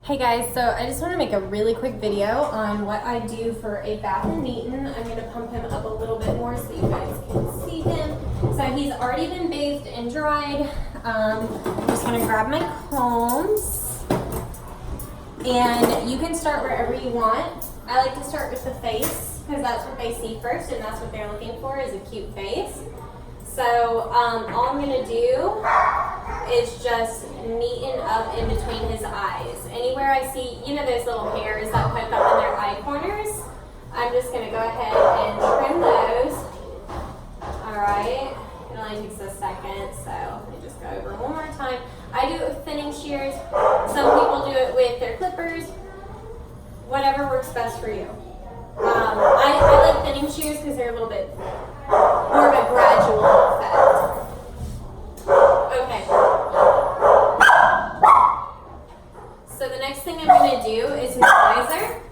Hey guys, so I just want to make a really quick video on what I do for a bath and Neaton. I'm going to pump him up a little bit more so you guys can see him. So he's already been bathed and dried. I'm just going to grab my combs. And you can start wherever you want. I like to start with the face because that's what they see first and that's what they're looking for is a cute face. So all I'm going to do is just neaten up in between his eyes. Anywhere I see, you know those little hairs that poke up in their eye corners? I'm just going to go ahead and trim those. Alright, it only takes a second, so let me just go over one more time. I do it with thinning shears. Some people do it with their clippers. Whatever works best for you. I like thinning shears because they're a little bit more of a gradual effect. Okay. So the next thing I'm going to do is his visor.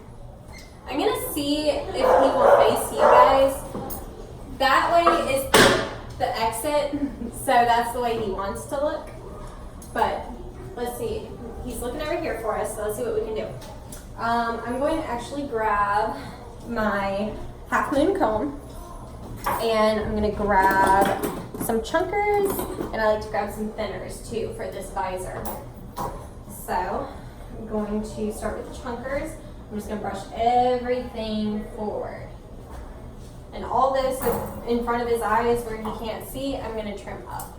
I'm going to see if he will face you guys. That way is the exit, so that's the way he wants to look. But let's see. He's looking over here for us, so let's see what we can do. I'm going to actually grab my half moon comb. And I'm going to grab some chunkers, and I like to grab some thinners too for this visor. So I'm going to start with the chunkers. I'm just going to brush everything forward. And all this in front of his eyes where he can't see, I'm going to trim up.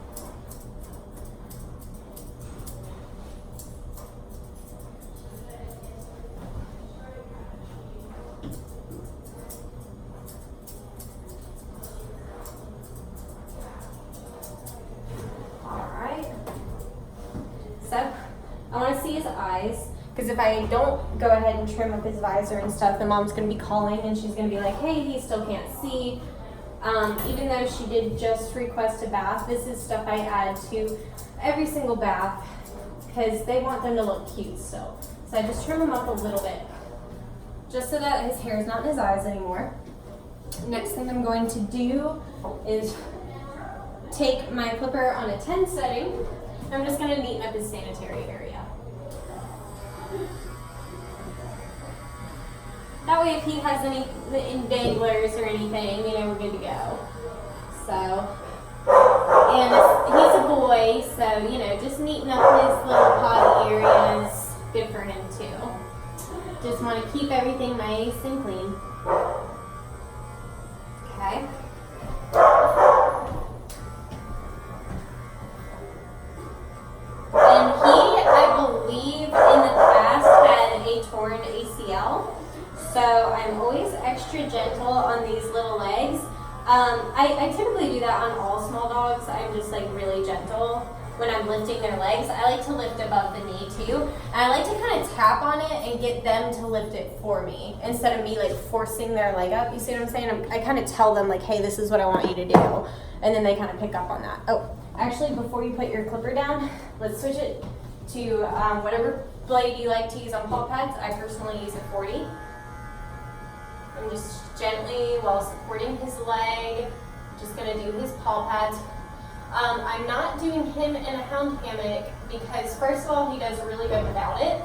So I want to see his eyes, because if I don't go ahead and trim up his visor and stuff, then mom's going to be calling and she's going to be like, hey, he still can't see. Even though she did just request a bath, this is stuff I add to every single bath because they want them to look cute still. So I just trim him up a little bit just so that his hair is not in his eyes anymore. Next thing I'm going to do is take my clipper on a 10 setting. I'm just going to neaten up his sanitary area. That way if he has any danglers or anything, you know, we're good to go. So, and he's a boy, so, you know, just neaten up his little potty areas. Good for him too. Just want to keep everything nice and clean. Okay. And he, I believe, in the past had a torn ACL. So I'm always extra gentle on these little legs. I typically do that on all small dogs. I'm just like really gentle when I'm lifting their legs. I like to lift above the knee too. And I like to kind of tap on it and get them to lift it for me instead of me like forcing their leg up. You see what I'm saying? I kind of tell them like, hey, this is what I want you to do. And then they kind of pick up on that. Oh, actually, before you put your clipper down, let's switch it to whatever blade you like to use on paw pads. I personally use a 40. I'm just gently, while supporting his leg, just going to do his paw pads. I'm not doing him in a hound hammock because, first of all, he does really good without it.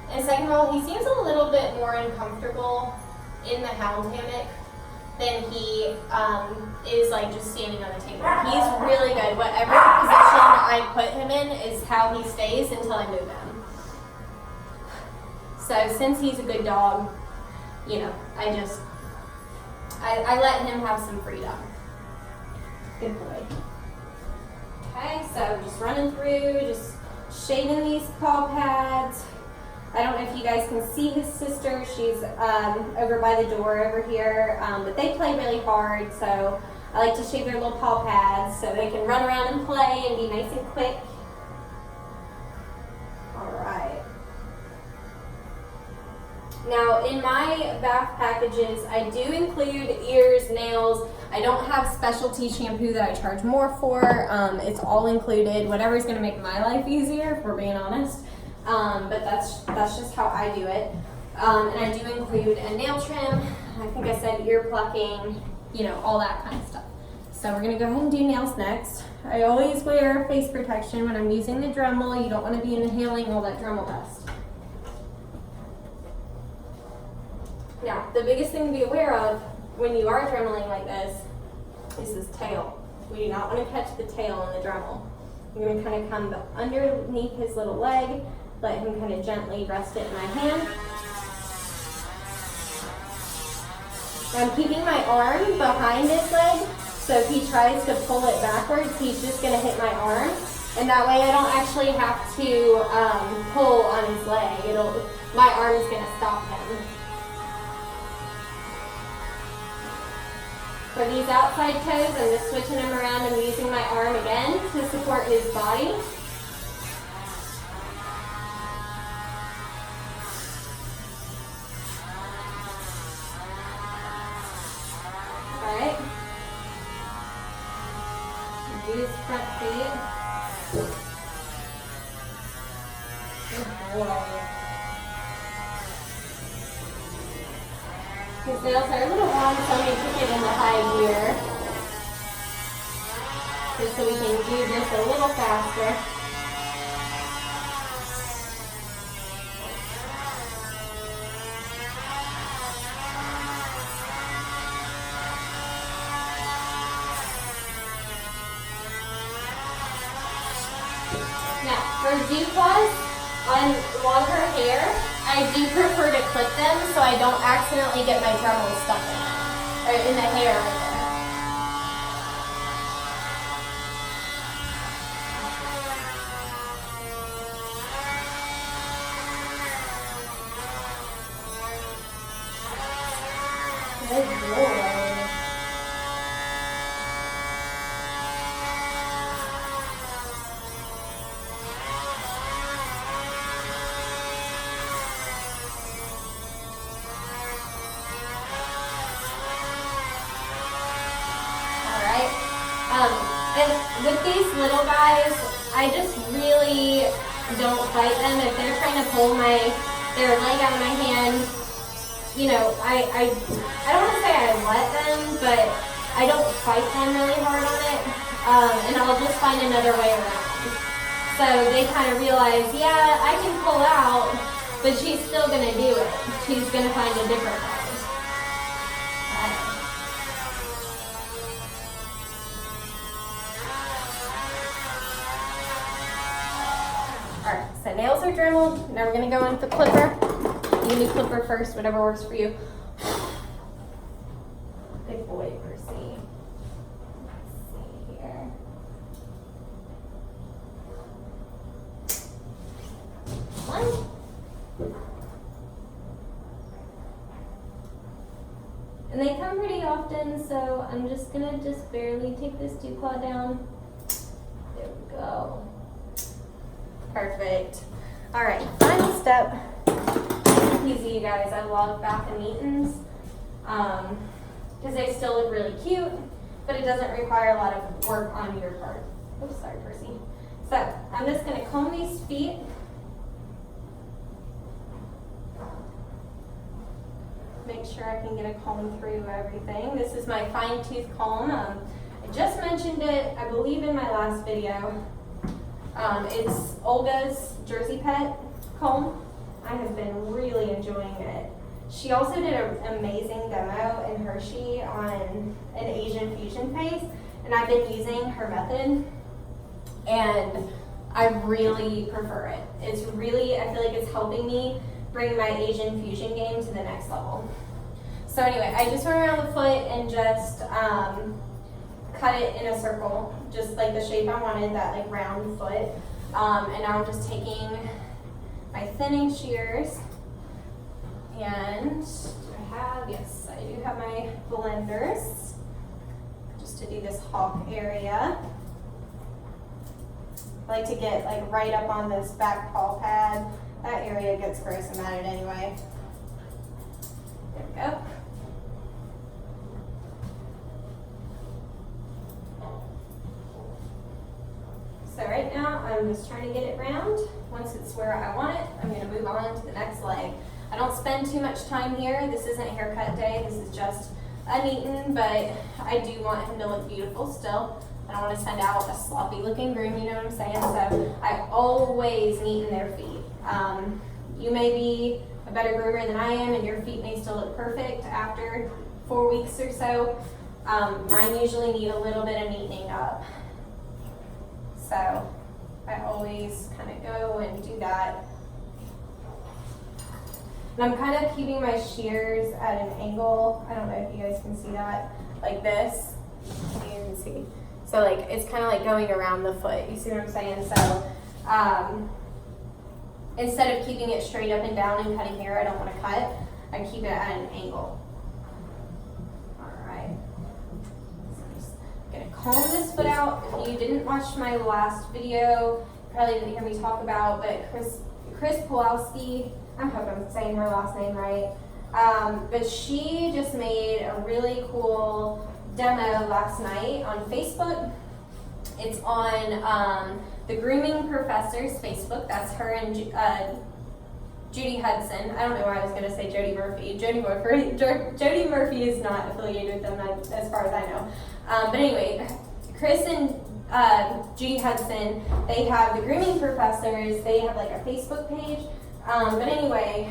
And second of all, he seems a little bit more uncomfortable in the hound hammock than he is like just standing on the table. He's really good. Whatever position I put him in is how he stays until I move him. So since he's a good dog, you know, I let him have some freedom. Good boy. Okay, so just running through, just shaving these paw pads. I don't know if you guys can see his sister. She's over by the door over here, but they play really hard, so I like to shave their little paw pads so they can run around and play and be nice and quick. All right. Now, in my bath packages, I do include ears, nails. I don't have specialty shampoo that I charge more for. It's all included, whatever's going to make my life easier, if we're being honest. But that's just how I do it. And I do include a nail trim. I think I said ear plucking, you know, all that kind of stuff. So we're going to go ahead and do nails next. I always wear face protection when I'm using the Dremel. You don't want to be inhaling all that Dremel dust. Now, the biggest thing to be aware of when you are dremeling like this is his tail. We do not want to catch the tail on the Dremel. I'm going to kind of come underneath his little leg, let him kind of gently rest it in my hand. I'm keeping my arm behind his leg, so if he tries to pull it backwards, he's just going to hit my arm. And that way I don't actually have to pull on his leg. My arm's going to stop him. For these outside toes, I'm just switching them around and using my arm again to support his body. Alright. These front feet. Good boy. His nails are a little long, so I'm going to kick it into high gear. Just so we can do this a little faster. Now, for dew claws on longer hair, I do prefer to clip them so I don't accidentally get my Dremel stuck in it, or in the hair right there. Good boy. And with these little guys, I just really don't fight them. If they're trying to pull their leg out of my hand, you know, I don't want to say I let them, but I don't fight them really hard on it, and I'll just find another way around. So they kind of realize, yeah, I can pull out, but she's still going to do it. She's going to find a different way. Alright, so nails are dremeled. Now we're going to go in with the clipper. You can do clipper first, whatever works for you. Good boy, Percy. Let's see here. One. And they come pretty often, so I'm just going to just barely take this dew claw down. There we go. Perfect. All right, final step. Easy, you guys. I love Bath and Eaton's because they still look really cute, but it doesn't require a lot of work on your part. Oops, sorry, Percy. So I'm just going to comb these feet. Make sure I can get a comb through everything. This is my fine tooth comb. I just mentioned it, I believe, in my last video. It's Olga's Jersey Pet comb. I have been really enjoying it. She also did an amazing demo in Hershey on an Asian fusion face, and I've been using her method, and I really prefer it. It's really, I feel like it's helping me bring my Asian fusion game to the next level. So anyway, I just went around the foot and just cut it in a circle, just like the shape I wanted, that like round foot. And now I'm just taking my thinning shears, and yes, I do have my blenders, just to do this hawk area. I like to get like right up on this back paw pad. That area gets gross, I'm at it anyway. There we go. So right now, I'm just trying to get it round. Once it's where I want it, I'm going to move on to the next leg. I don't spend too much time here. This isn't haircut day. This is just a neaten, but I do want him to look beautiful still. I don't want to send out a sloppy looking groom, you know what I'm saying? So I always neaten their feet. You may be a better groomer than I am, and your feet may still look perfect after 4 weeks or so. Mine usually need a little bit of neatening up. So I always kind of go and do that. And I'm kind of keeping my shears at an angle. I don't know if you guys can see that, like this. You can see. So like it's kind of like going around the foot. You see what I'm saying? So instead of keeping it straight up and down and cutting here, I don't want to cut. I keep it at an angle. All right. So I'm just gonna comb this foot out. If you didn't watch my last video, probably didn't hear me talk about, but Chris Pulowski, I hope I'm saying her last name right, but she just made a really cool demo last night on Facebook. It's on the Grooming Professor's Facebook. That's her and Judy Hudson. I don't know why I was going to say Jody Murphy. Jody Murphy is not affiliated with them as far as I know. But anyway, Chris and Judy Hudson, they have the Grooming Professors. They have like a Facebook page. But anyway,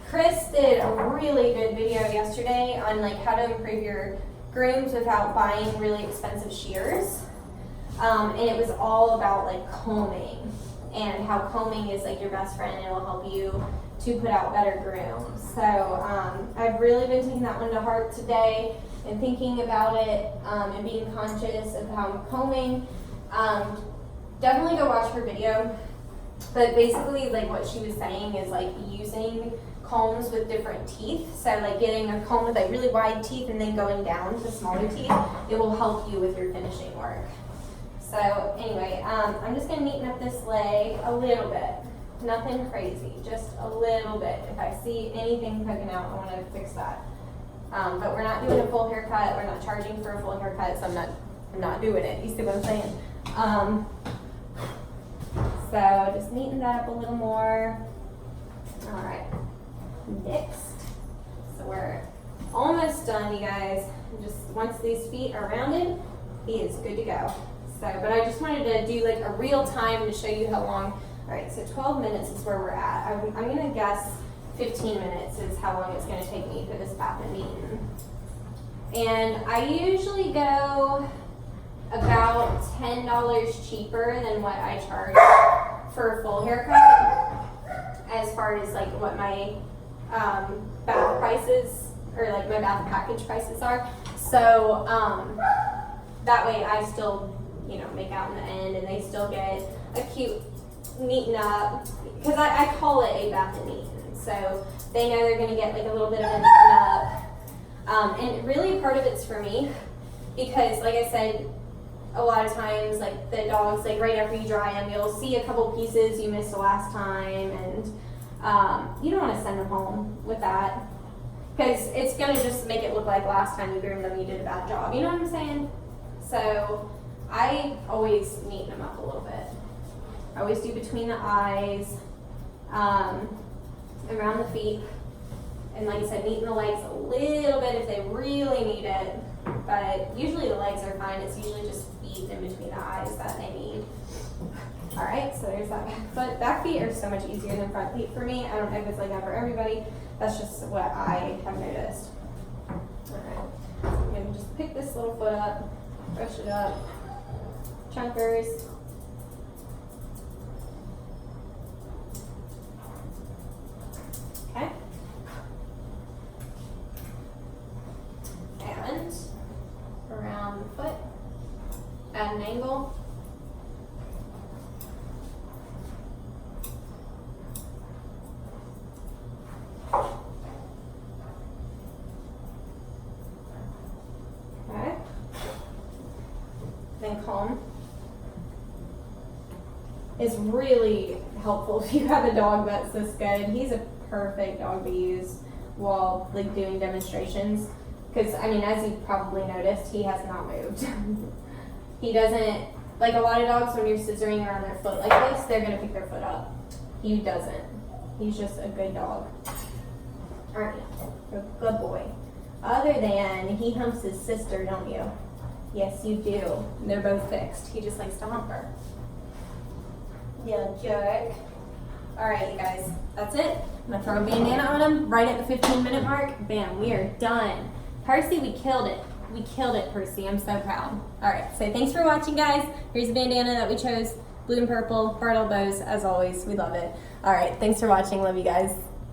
Chris did a really good video yesterday on like how to improve your grooms without buying really expensive shears. And it was all about like combing and how combing is like your best friend and it will help you to put out better grooms. So I've really been taking that one to heart today and thinking about it and being conscious of how I'm combing. Definitely go watch her video. But basically, like what she was saying is like using combs with different teeth. So like getting a comb with like really wide teeth and then going down to smaller teeth, it will help you with your finishing work. So anyway, I'm just gonna neaten up this leg a little bit. Nothing crazy, just a little bit. If I see anything poking out, I wanna fix that. But we're not doing a full haircut. We're not charging for a full haircut, so I'm not doing it. You see what I'm saying? So just neaten that up a little more. All right, next. So we're almost done, you guys. Just once these feet are rounded, he is good to go. So, but I just wanted to do like a real time to show you how long. All right, so 12 minutes is where we're at. I'm gonna guess 15 minutes is how long it's gonna take me for this bath and neaten. And I usually go about $10 cheaper than what I charge for a full haircut, as far as like what my bath prices or like my bath package prices are. So that way I still, you know, make out in the end and they still get a cute neaten up, because I call it a bath and neaten. So they know they're gonna get like a little bit of a neaten up. And really part of it's for me, because like I said, a lot of times, like the dogs, like right after you dry them, you'll see a couple pieces you missed the last time, and you don't want to send them home with that, because it's going to just make it look like last time you groomed them you did a bad job. You know what I'm saying? So I always neaten them up a little bit. I always do between the eyes, around the feet, and like I said, neaten the legs a little bit if they really need it. But usually the legs are fine. It's usually just feet in between the eyes that they need. All right, so there's that back foot. Back feet are so much easier than front feet for me. I don't know if it's like that for everybody. That's just what I have noticed. All right, so I'm gonna just pick this little foot up, brush it up, chunkers. Okay. And around the foot at an angle. Okay. Then comb is really helpful if you have a dog that's this good. He's a perfect dog to use while like doing demonstrations. Because, I mean, as you probably noticed, he has not moved. He doesn't, like a lot of dogs, when you're scissoring around their foot like this, they're going to pick their foot up. He doesn't. He's just a good dog. Aren't you? A good boy. Other than, he humps his sister, don't you? Yes, you do. They're both fixed. He just likes to hump her. Yeah, jerk. All right, you guys, that's it. I'm gonna throw a bandana on him right at the 15-minute mark. Bam, we are done. Percy, we killed it. We killed it, Percy. I'm so proud. All right, so thanks for watching, guys. Here's the bandana that we chose, blue and purple, Bartle bows, as always. We love it. All right, thanks for watching. Love you guys.